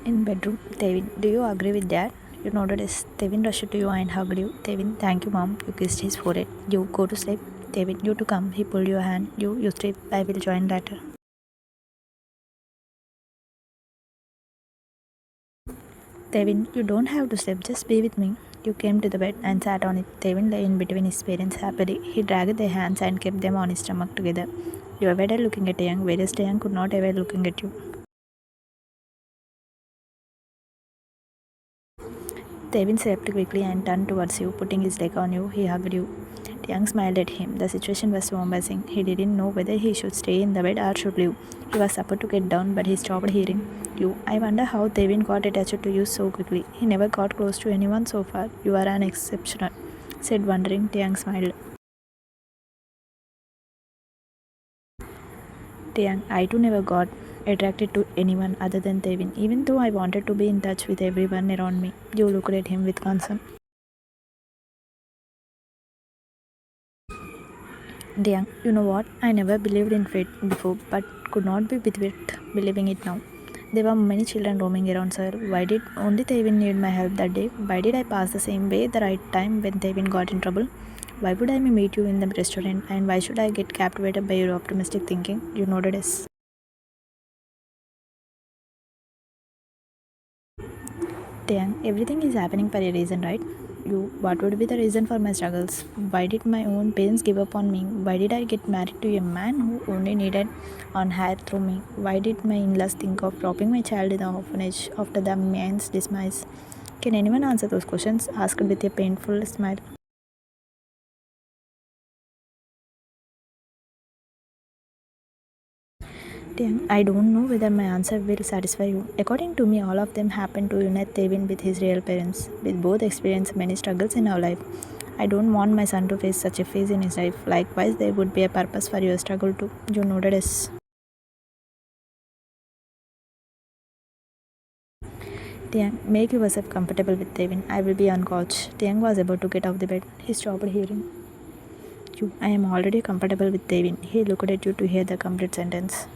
In bedroom, Tae-V, do you agree with that? You nodded as Tae-V rushed to you and hugged you. Tae-V, thank you mom. You kissed his forehead. You go to sleep. Tae-V, you to come. He pulled your hand. You sleep. I will join later. Tae-V, you don't have to sleep. Just be with me. You came to the bed and sat on it. Tae-V lay in between his parents happily. He dragged their hands and kept them on his stomach together. You avoided looking at Taehyung, whereas Taehyung could not avoid looking at you. Tae-V slept quickly and turned towards you, putting his leg on you. He hugged you. Taehyung smiled at him. The situation was so embarrassing. He didn't know whether he should stay in the bed or should leave. He was supposed to get down, but he stopped hearing you. I wonder how Tae-V got attached to you so quickly. He never got close to anyone so far. You are an exceptional, said wondering. Taehyung smiled. Taehyung, I too never got attracted to anyone other than Tae-V, even though I wanted to be in touch with everyone around me. You looked at him with concern. Taehyung, you know what? I never believed in fate before, but could not be with believing it now. There were many children roaming around, sir. Why did only Tae-V need my help that day? Why did I pass the same way at the right time when Tae-V got in trouble? Why would I meet you in the restaurant? And why should I get captivated by your optimistic thinking? You nodded yes. Taehyung, everything is happening for a reason, right? What would be the reason for my struggles? Why did my own parents give up on me? Why did I get married to a man who only needed on hair through me? Why did my in-laws think of dropping my child in the orphanage after the man's demise? Can anyone answer those questions? Asked with a painful smile. Taehyung, I don't know whether my answer will satisfy you. According to me, all of them happened to unite Tae-V with his real parents. With both experienced many struggles in our life. I don't want my son to face such a phase in his life. Likewise, there would be a purpose for your struggle too. You nodded yes. Taehyung, make yourself comfortable with Tae-V. I will be on couch. Taehyung was about to get off the bed. He stopped hearing you. I am already comfortable with Tae-V. He looked at you to hear the complete sentence.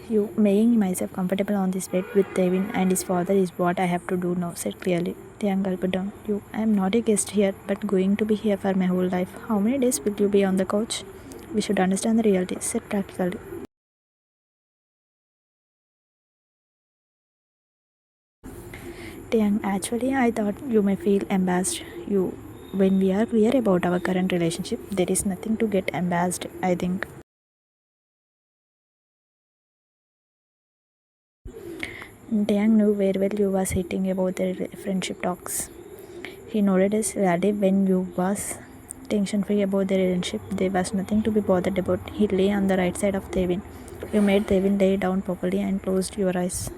You making myself comfortable on this bed with Tae-V and his father is what I have to do now, said clearly. Taehyung gulped down. You, I am not a guest here, but going to be here for my whole life. How many days will you be on the couch? We should understand the reality, said practically. Taehyung, actually, I thought you may feel embarrassed. When we are clear about our current relationship, there is nothing to get embarrassed, I think. Taehyung knew very well you was hating about the friendship talks. He nodded as ready when you was tension-free about the relationship. There was nothing to be bothered about. He lay on the right side of Tae-V. You made Tae-V lay down properly and closed your eyes.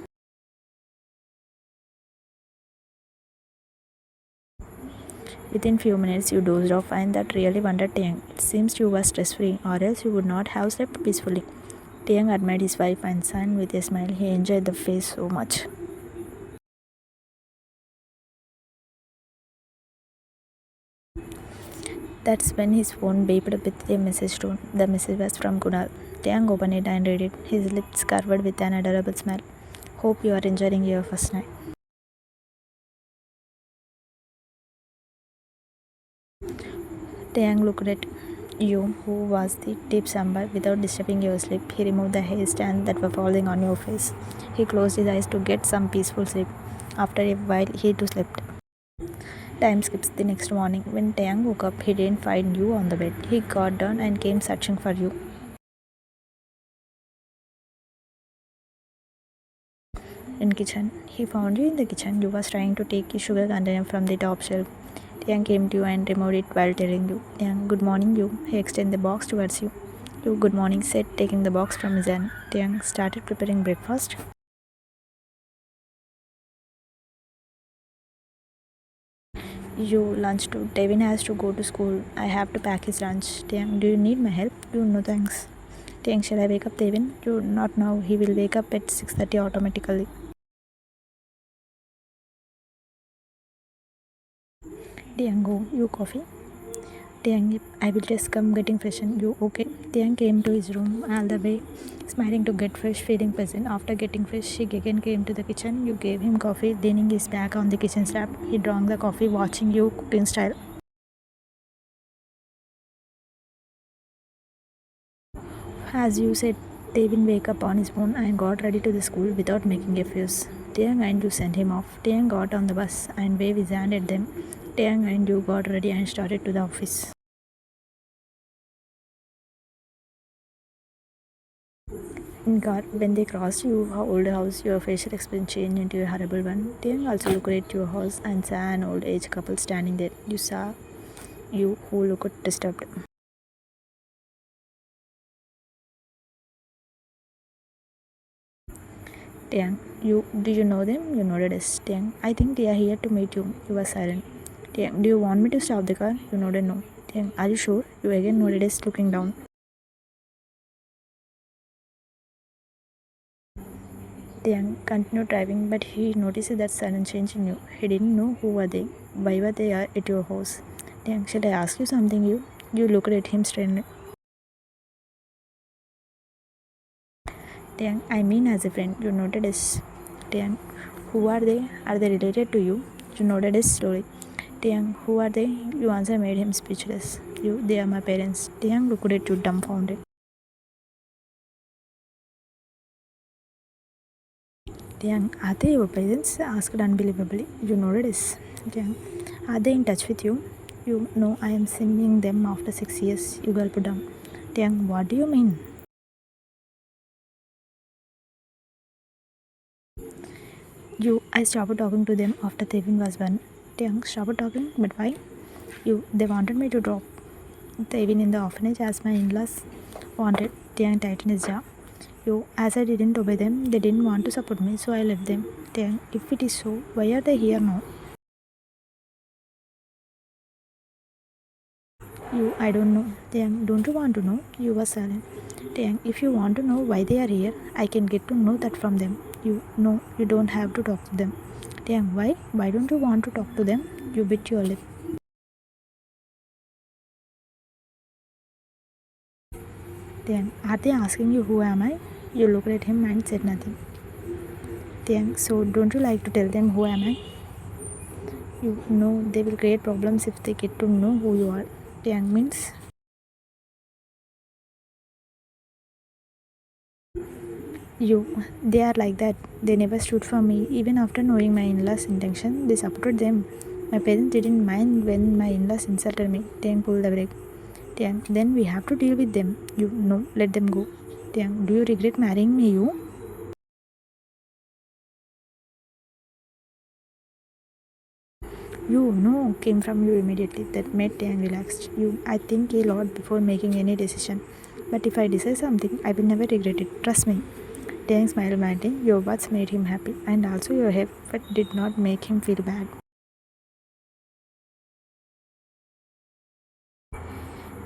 Within few minutes, you dozed off, and that really wondered Taehyung. It seems you were stress-free, or else you would not have slept peacefully. Taehyung admired his wife and son with a smile. He enjoyed the face so much. That's when his phone beeped with a message tone. The message was from Kunal. Taehyung opened it and read it, his lips curved with an adorable smile. Hope you are enjoying your first night. Taehyung looked at you, who was the deep slumber, without disturbing your sleep. He removed the hair strands that were falling on your face. He closed his eyes to get some peaceful sleep. After a while, he too slept. Time skips the next morning. When Taehyung woke up, he didn't find you on the bed. He got down and came searching for you. In kitchen, he found you in the kitchen. You was trying to take a sugar container from the top shelf. Taehyung came to you and removed it while telling you, Taehyung, good morning you. He extended the box towards you. You, good morning, said, taking the box from his hand. Taehyung started preparing breakfast. You, lunch too. Tae-V has to go to school. I have to pack his lunch. Taehyung, do you need my help? You, no thanks. Taehyung, shall I wake up Tae-V? You, not now. He will wake up at 6:30 automatically. Taehyung, go. You, coffee? Taehyung, I will just come getting freshened. You okay? Taehyung came to his room all the way, smiling to get fresh, feeling pleasant. After getting fresh, she again came to the kitchen. You gave him coffee, leaning his back on the kitchen slab. He drank the coffee, watching you cooking style. As you said, Devin wake up on his own and got ready to the school without making a fuss. Taehyung and you sent him off. Taehyung got on the bus and waved his hand at them. Taehyung and you got ready and started to the office. In car, when they crossed your old house, your facial expression changed into a horrible one. Taehyung also looked at your house and saw an old age couple standing there. You saw you who looked disturbed. Taehyung, do you know them? You nodded yes. Taehyung, I think they are here to meet you. You were silent. Taehyung, do you want me to stop the car? You nodded no. Taehyung, are you sure? You again nodded yes, looking down. Taehyung continued driving, but he noticed that sudden change in you. He didn't know who were they. Why were they at your house? Taehyung, shall I ask you something? You looked at him strangely. Taehyung, I mean as a friend. You nodded yes. Taehyung, who are they? Are they related to you? You nodded yes slowly. Taehyung, who are they? Your answer made him speechless. They are my parents. Taehyung looked at you dumbfounded. Taehyung, are they your parents? Asked unbelievably. You nodded yes. Taehyung, are they in touch with you? You know I am sending them after 6 years. You gulped down. Taehyung, what do you mean? I stopped talking to them after Taehyung was born. Taehyung, stopped talking? But why? They wanted me to drop Taehyung in the orphanage as my in-laws wanted. Taehyung tightened his jaw. As I didn't obey them, they didn't want to support me, so I left them. Taehyung, if it is so, why are they here now? I don't know. Taehyung, don't you want to know? You were silent. Taehyung, if you want to know why they are here, I can get to know that from them. No, you don't have to talk to them. Taehyung, why? Why don't you want to talk to them? You bit your lip. Taehyung, are they asking you who am I? You looked at him and said nothing. Taehyung, so don't you like to tell them who am I? You know they will create problems if they get to know who you are. Taehyung means they are like that. They never stood for me. Even after knowing my in-laws' intention, they supported them. My parents didn't mind when my in-laws insulted me. Taehyung pulled the brake. Taehyung, then we have to deal with them. Let them go. Taehyung, do you regret marrying me? Came from you immediately. That made Taehyung relaxed. I think a lot before making any decision. But if I decide something, I will never regret it. Trust me. Taehyung smiled madly. Your words made him happy, and also your effort did not make him feel bad.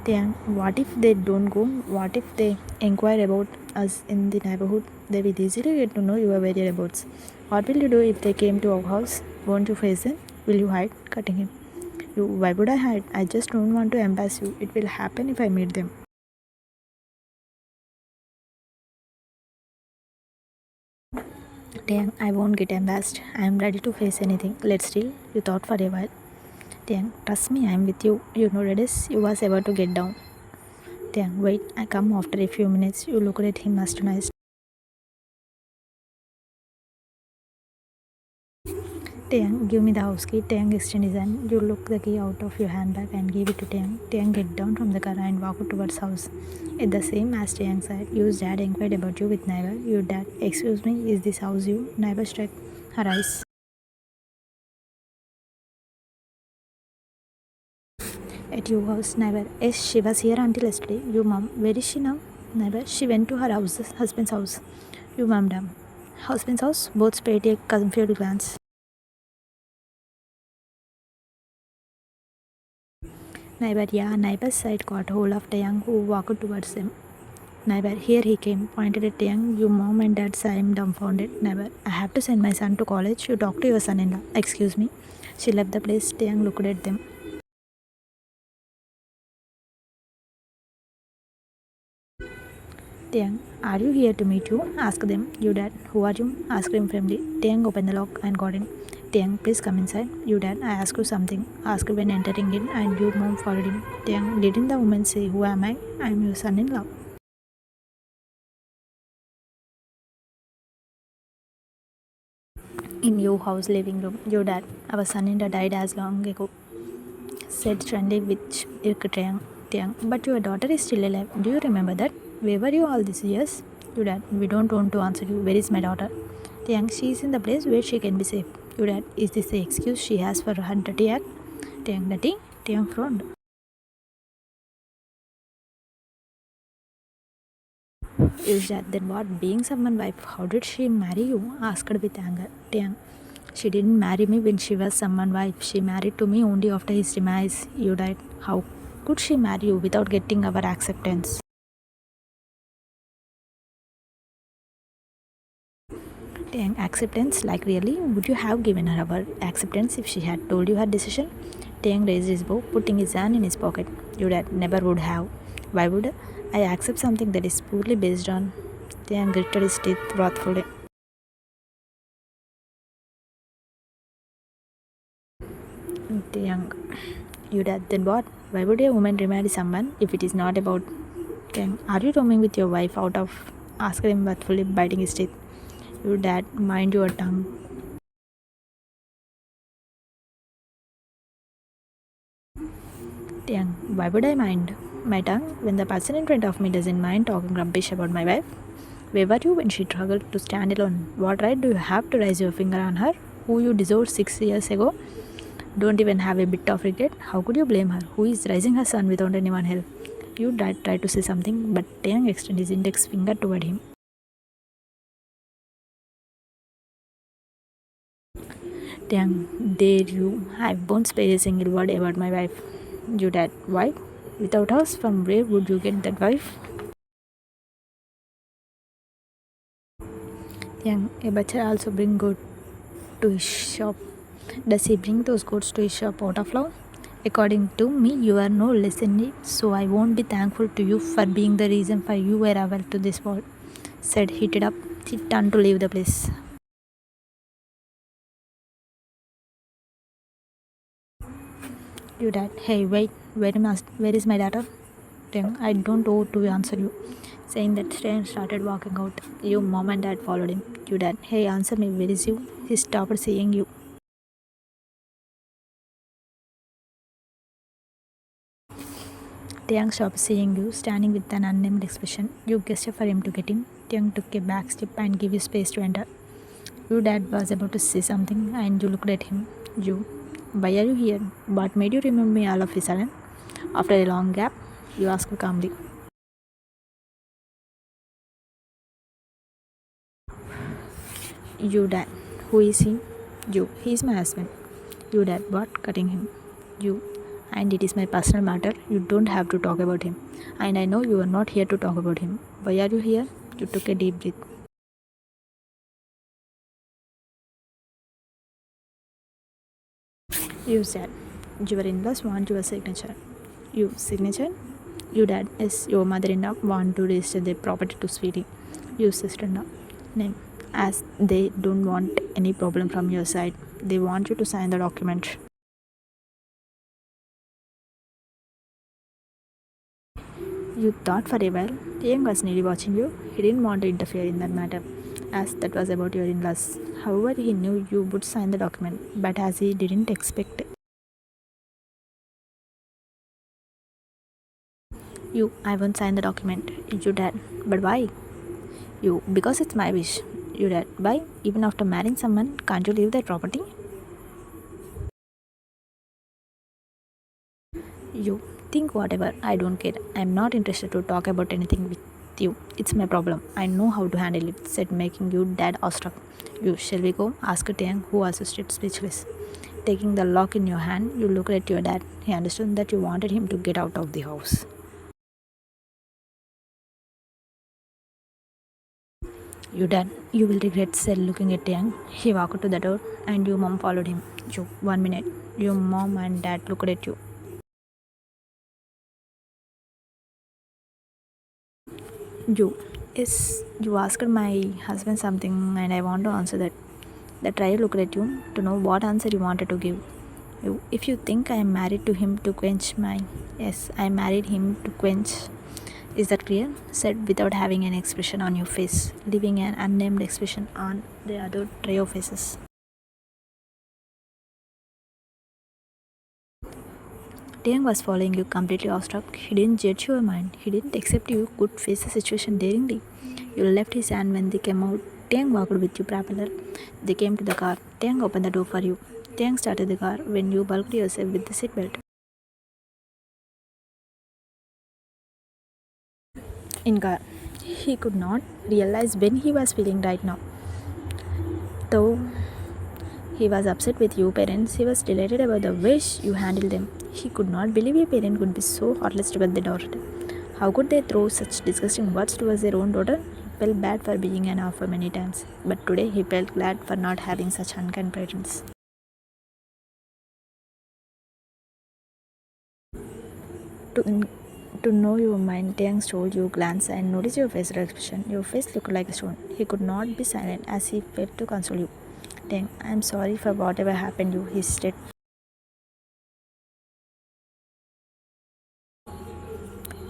Taehyung, what if they don't go? What if they inquire about us in the neighborhood? They will easily get to know your whereabouts. What will you do if they came to our house? Won't you face them? Will you hide? Cutting him. Why would I hide? I just don't want to embarrass you. It will happen if I meet them. Taehyung, I won't get embarrassed. I am ready to face anything. Let's deal. You thought for a while. Taehyung, trust me, I am with you. You know that is. You was about to get down. Taehyung, wait. I come after a few minutes. You looked at him astonished. Taehyung, give me the house key. Taehyung extended his hand. You look the key out of your handbag and give it to Taehyung. Taehyung get down from the car and walked towards house. At the same as Taehyung said, your dad inquired about you with neighbor. Your dad, excuse me, is this house you? Neighbor struck her eyes. At your house, neighbor. Yes, she was here until yesterday. Your mom, where is she now? Neighbor, she went to her husband's house. Your mom, down. Husband's house? Both paid a confused glance. Neighbor, yeah, neighbor's side caught hold of Taehyung who walked towards them. Neighbor, here he came, pointed at Taehyung. Your mom and dad saw him dumbfounded. Neighbor, I have to send my son to college. You talk to your son-in-law. Excuse me. She left the place. Taehyung looked at them. Taehyung, are you here to meet you? Ask them. You dad. Who are you? Asked him firmly. Taehyung opened the lock and got in. Taehyung, please come inside. You dad, I asked you something. Asked when entering in and you mom followed him. Taehyung, didn't the woman say, who am I? I am your son-in-law. In your house living room. Your dad, our son-in-law died as long ago, said Trendy with irked Taehyung. But your daughter is still alive. Do you remember that? Where were you all these years? You dad, we don't want to answer you. Where is my daughter? Taehyung, she is in the place where she can be safe. You dad, is this the excuse she has for her dirty act? Taehyung, dirty? Taehyung frowned. Is that then what? Being someone's wife, how did she marry you? Asked with anger. Taehyung, she didn't marry me when she was someone's wife. She married to me only after his demise. You died. How could she marry you without getting our acceptance? Taehyung, acceptance? Like really? Would you have given her our acceptance if she had told you her decision? Taehyung raised his bow, putting his hand in his pocket. You dad never would have. Why would I accept something that is poorly based on? Taehyung gritted his teeth wrathfully. Taehyung, you dad, then what? Why would a woman remarry someone if it is not about Taehyung, are you roaming with your wife out of? Asked him wrathfully, biting his teeth. You dad, mind your tongue. Taehyung, why would I mind my tongue when the person in front of me doesn't mind talking rubbish about my wife? Where were you when she struggled to stand alone? What right do you have to raise your finger on her, who you disowned 6 years ago? Don't even have a bit of regret? How could you blame her, who is raising her son without anyone help? You dad tried to say something, but Taehyung extended his index finger toward him. Taehyung, dare you? I won't spare a single word about my wife. You dad, why? Without us, from where would you get that wife? Taehyung, a butcher also bring goat to his shop. Does he bring those goats to his shop out of love? According to me, you are no less than it, so I won't be thankful to you for being the reason for your arrival to this world, said heated up. He turned to leave the place. You dad, hey, wait, where is my daughter? Taehyung, I don't know to answer you. Saying that, Taehyung started walking out. Your mom and dad followed him. You dad, hey, answer me, where is you? He stopped seeing you. Taehyung stopped seeing you, standing with an unnamed expression. You gestured for him to get in. Taehyung took a back step and gave you space to enter. Your dad was about to say something, and you looked at him. You, why are you here? What made you remember me all of a sudden? After a long gap, you asked calmly. You dad, who is he? You, he is my husband. You dad, what? Cutting him. You, and it is my personal matter. You don't have to talk about him. And I know you are not here to talk about him. Why are you here? You took a deep breath. You said, your in-laws want your signature. You, signature? You dad, yes, your mother-in-law want to register their property to Sweetie. You sister-in-law. Name. As they don't want any problem from your side, they want you to sign the document. You thought for a while. Taehyung was nearly watching you. He didn't want to interfere in that matter, as that was about your in-laws. However, he knew you would sign the document, but as he didn't expect you, I won't sign the document. You dad, but why? You, because it's my wish. You dad, why? Even after marrying someone, can't you leave their property? You, think whatever. I don't care. I'm not interested to talk about anything with you. It's my problem. I know how to handle it, said, making you dad awestruck. You, shall we go? Asked Taehyung, who also stood speechless. Taking the lock in your hand, you looked at your dad. He understood that you wanted him to get out of the house. You dad, you will regret, said, looking at Taehyung. He walked to the door, and your mom followed him. You, 1 minute. Your mom and dad looked at you. You, Yes, you asked my husband something and I want to answer that. The trial looked at you to know what answer you wanted to give. If you think I am married to him to quench my. Yes, I married him to quench. Is that clear? Said without having an expression on your face, leaving an unnamed expression on the other trio faces. Taehyung was following you completely awestruck. He didn't judge your mind. He didn't accept you could face the situation daringly. You left his hand when they came out. Taehyung walked with you parallel. They came to the car. Taehyung opened the door for you. Taehyung started the car when you bulked yourself with the seatbelt. In car, he could not realize when he was feeling right now. Though he was upset with you parents, he was delighted about the way you handled them. He could not believe a parent could be so heartless toward their daughter. How could they throw such disgusting words towards their own daughter? He felt bad for being an alpha many times, but today he felt glad for not having such unkind parents. To, to know your mind, Taehyung stole your glance and noticed your facial expression. Your face looked like a stone. He could not be silent as he felt to console you. Taehyung, I am sorry for whatever happened you, he said.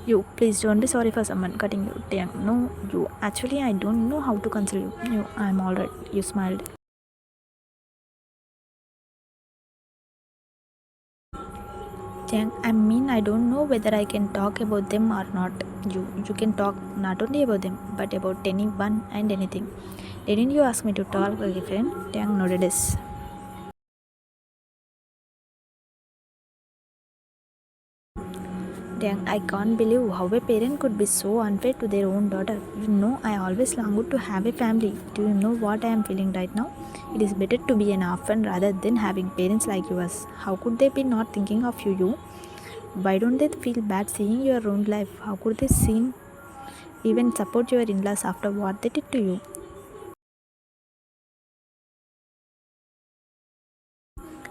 You, please don't be sorry for someone cutting you. Taehyung, no, you, actually I don't know how to console you. You, I'm alright. You smiled. Taehyung, I mean I don't know whether I can talk about them or not. You can talk not only about them, but about anyone and anything. Didn't you ask me to talk like a friend? Taehyung nodded yes. Taehyung, I can't believe how a parent could be so unfair to their own daughter. You know, I always longed to have a family. Do you know what I am feeling right now? It is better to be an orphan rather than having parents like yours. How could they be not thinking of you? Why don't they feel bad seeing your own life? How could they seem even support your in-laws after what they did to you?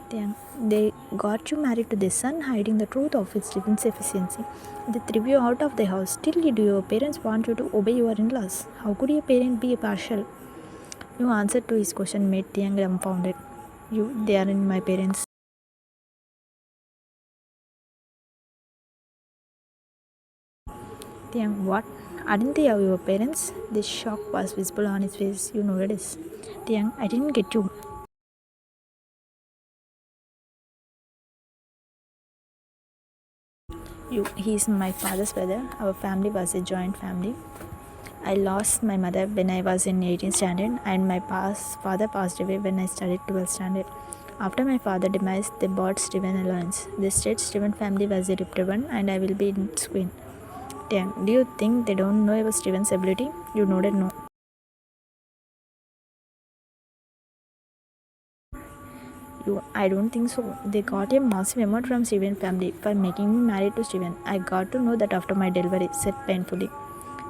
Taehyung, they got you married to their son, hiding the truth of its defense efficiency. They threw you out of the house. Still, do your parents want you to obey your in-laws? How could your parent be partial? Your answer to his question made Taehyung dumbfounded. They aren't my parents. Taehyung, what? Aren't they your parents? The shock was visible on his face. You nodded yes. Taehyung, I didn't get you. He is my father's brother. Our family was a joint family. I lost my mother when I was in 18th standard and my father passed away when I studied 12th standard. After my father demise, they bought Steven Alliance. They said Steven family was a reputable one and I will be in screen. Damn, do you think they don't know about Steven's ability? You nodded no. I don't think so. They got a massive amount from Steven family for making me married to Steven. I got to know that after my delivery, said painfully.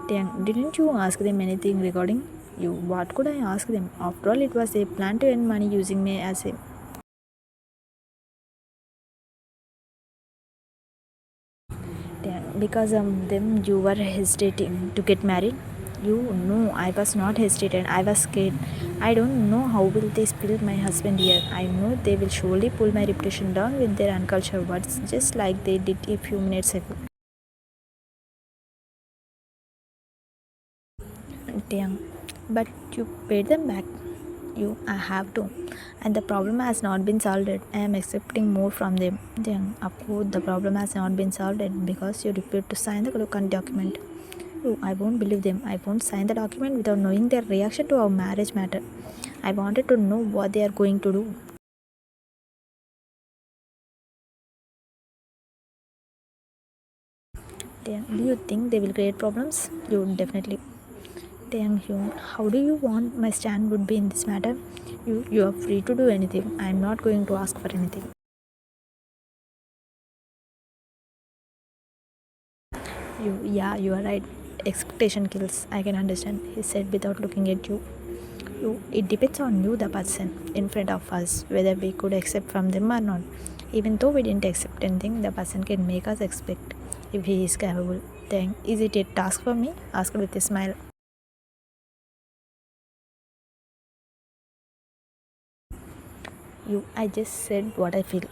Dang, didn't you ask them anything regarding you? What could I ask them? After all, it was a plan to earn money using me as a. Dang, because of them, you were hesitating to get married. You know, I was not hesitated. I was scared. I don't know how will they spill my husband here. I know they will surely pull my reputation down with their uncultured words, just like they did a few minutes ago. Dang, but you paid them back. I have to. And the problem has not been solved. I am accepting more from them. Then, of course, the problem has not been solved because you refused to sign the document. I won't believe them. I won't sign the document without knowing their reaction to our marriage matter. I wanted to know what they are going to do. Then, do you think they will create problems? You definitely. Taehyung, how do you want my stand would be in this matter? You are free to do anything. I am not going to ask for anything. You are right. Expectation kills. I can understand. He said without looking at you. It depends on you, the person in front of us, whether we could accept from them or not. Even though we didn't accept anything, the person can make us expect if he is capable. Then, is it a task for me? Asked with a smile. I just said what I feel.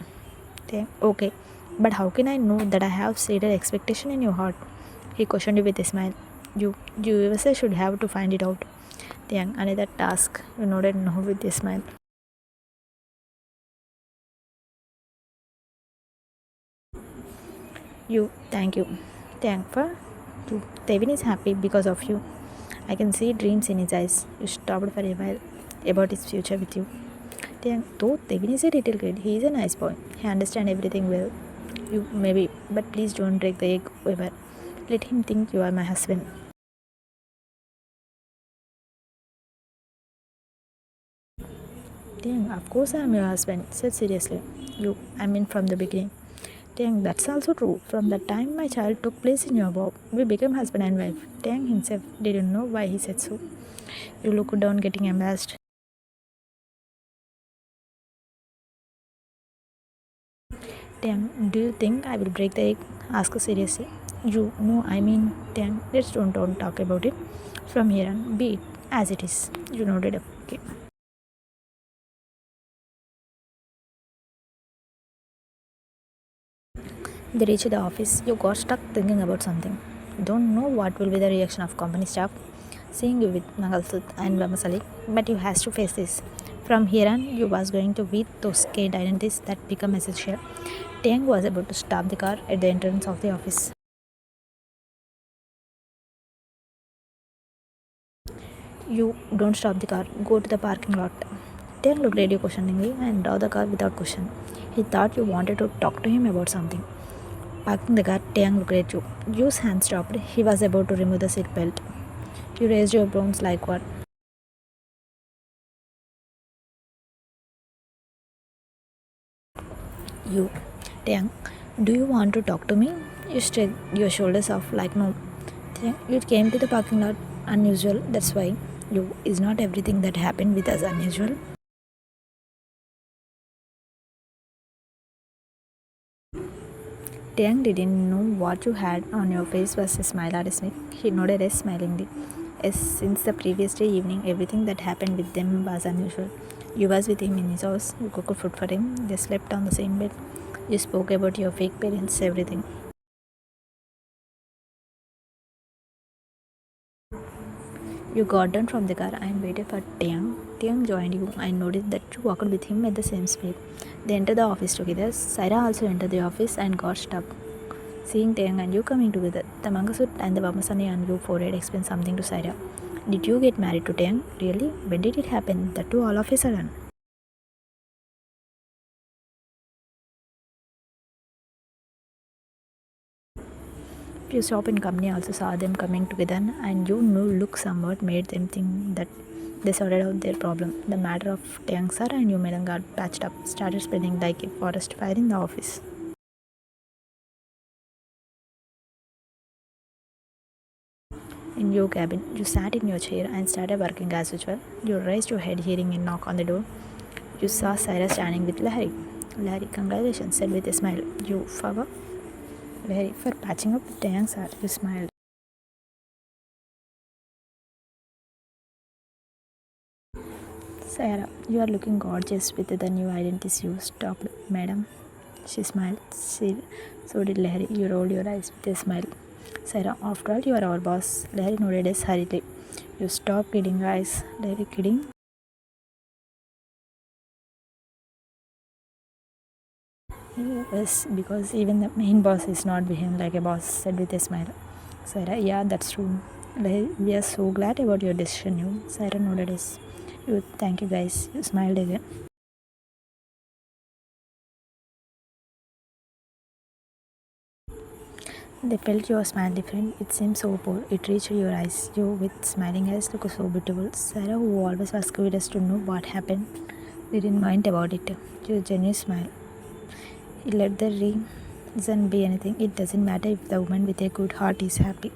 Okay, but how can I know that I have set an expectation in your heart? He questioned you with a smile. You yourself should have to find it out. Another task. You nodded no with a smile. Thank you. Thank for you. Devin is happy because of you. I can see dreams in his eyes. You stopped for a while about his future with you. Though Devin is a little kid, he is a nice boy. He understands everything well. You maybe, but please don't break the egg ever. Let him think you are my husband. Of course I am your husband, said seriously. I mean from the beginning. That's also true. From the time my child took place in your womb, we became husband and wife. Himself didn't know why he said so. You looked down, getting embarrassed. Do you think I will break the egg? Ask seriously. No, I mean, let's don't talk about it. From here on, be it as it is. You nodded. Okay. They reached the office. You got stuck thinking about something. Don't know what will be the reaction of company staff seeing you with Mangalsut and Vamasali, but you has to face this. From here on, you was going to beat those scared identities that become essential. Taehyung was about to stop the car at the entrance of the office. You don't stop the car. Go to the parking lot. Taehyung looked at you questioningly and drove the car without question. He thought you wanted to talk to him about something. Parking the car, Taehyung looked at you. Yu's hand stopped. He was about to remove the seat belt. You raised your brows like what? You, Taehyung, do you want to talk to me? You straightened your shoulders off like no. Taehyung, you came to the parking lot unusual. That's why. Is not everything that happened with us unusual. Taehyung didn't know what you had on your face was a smile or a smirk. He nodded as smilingly. As since the previous day evening, everything that happened with them was unusual. You was with him in his house. You cooked food for him. They slept on the same bed. You spoke about your fake parents, everything. You got down from the car and waited for Taehyung. Taehyung joined you and noticed that you walked with him at the same speed. They entered the office together. Saira also entered the office and got stuck. Seeing Taehyung and you coming together, the Mangasut and the Bamasani and you forehead explained something to Saira. Did you get married to Taehyung? Really? When did it happen? That too all of a sudden. Few shop in company also saw them coming together and you knew look somewhat made them think that they sorted out their problem. The matter of Taehyung sir and you Madam got patched up, started spreading like a forest fire in the office. In your cabin, you sat in your chair and started working as usual. You raised your head hearing a knock on the door. You saw Cyrus standing with Lahari. Lahari, congratulations, said with a smile. You favor? Lahari, for patching up with Taehyung sir, you smiled. Sarah, you are looking gorgeous with the new identities you stopped, madam. She smiled. So did Lahari. You rolled your eyes with a smile. Sarah, after all, you are our boss. Lahari nodded as hurriedly. You stop kidding, guys. Lahari, kidding? Yes, because even the main boss is not behaving like a boss, said with a smile. Sarah, yeah, that's true. Lahari, we are so glad about your decision, you. Sarah nodded as you. Thank you, guys. You smiled again. They felt your smile different. It seemed so poor. It reached your eyes. You, with smiling eyes, look so beautiful. Sarah, who always was curious to know what happened, didn't mind about it. Your genuine smile. Let the reason be anything. It doesn't matter if the woman with a good heart is happy.